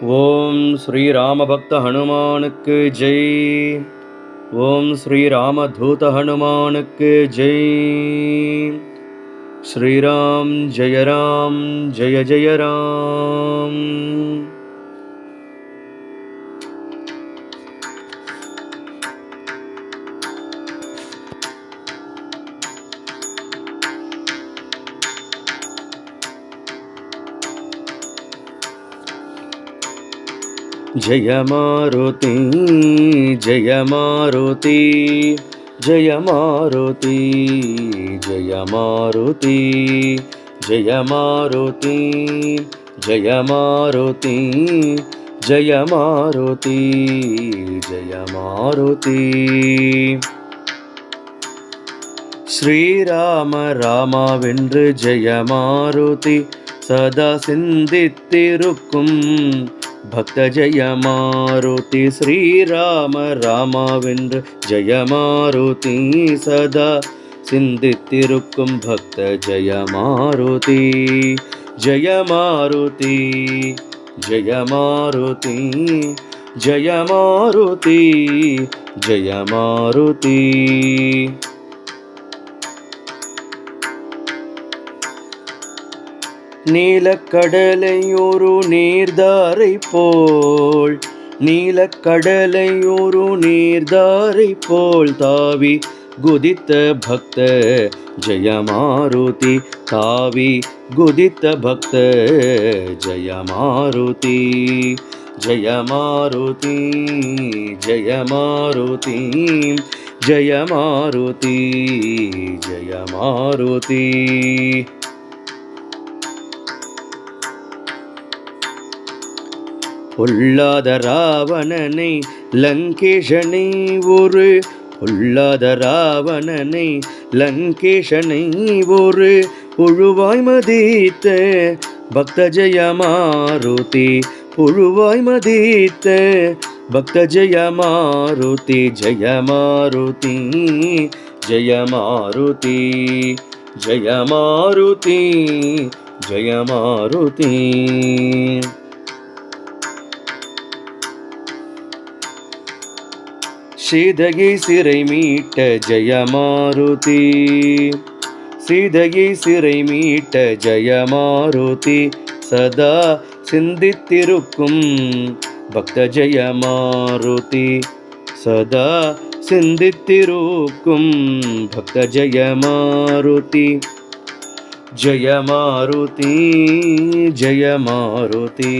ஓம் ஸ்ரீ ராமபக்த ஹனுமானுக்கு ஜெய். ஓம் ஸ்ரீ ராமதூத ஹனுமானுக்கு ஜெய். ஸ்ரீராம் ஜெய ராம் ஜெய ஜெய ராம். जय मारुति जय मारुति जय मारुति जय मारुति जय मारुति जय मारुति जय मारुति जय मारुति. श्रीराम ராமாவென்று ஜெய மாருதி சதா சிந்தித்திருக்கும் பக்த ஜெய மாருதி. ஸ்ரீராம ராமாவென்று ஜெய மாருதி சதா சிந்தித்திருக்கும் பக்த ஜெய மாருதி. ஜெய மாருதி ஜெய மாருதி ஜெய மாருதி ஜெய மாருதி. நீலக்கடலையொரு நீர்தாரை போல் நீலக்கடலையொரு நீர்தாரை போல் தாவி குதித்த பக்த ஜெய மாருதி. தாவி குதித்த பக்த ஜெய மாருதி. ஜெய மாருதி ஜெய மாருதி ஜெய மாருதி ஜெய மாருதி. பொல்லாத ராவணனை லங்கேஷனை ஒரு பொல்லாத ராவணனை லங்கேஷனை ஒரு புழுவாய் மதித்த பக்த ஜெய மாருதி. புழுவாய் மதித்த பக்த ஜெய மாருதி. ஜெய மாருதி ஜெய மாருதி ஜெய மாருதி ஜெய மாருதி. சீதையை சிறை மீட்ட ஜெய மாருதி. சீதையை சிறை மீட்ட ஜெய மாருதி சதா சிந்தித்திருக்கும் பக்த ஜெய மாருதி. சதா சிந்தித்திருக்கும் பக்த ஜெய மாருதி. ஜெய மாருதி ஜெய மாருதி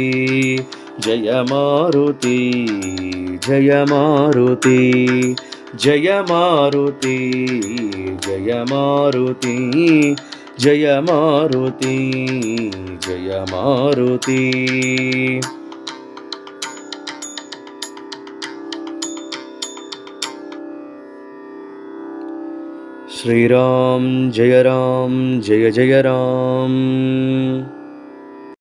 ஜெய மாருதி ஜெய மாருதி ஜெய மாருதி ஜெய மாருதி ஜெய மாருதி ஜெய மாருதி. श्रीराम जय जय राम.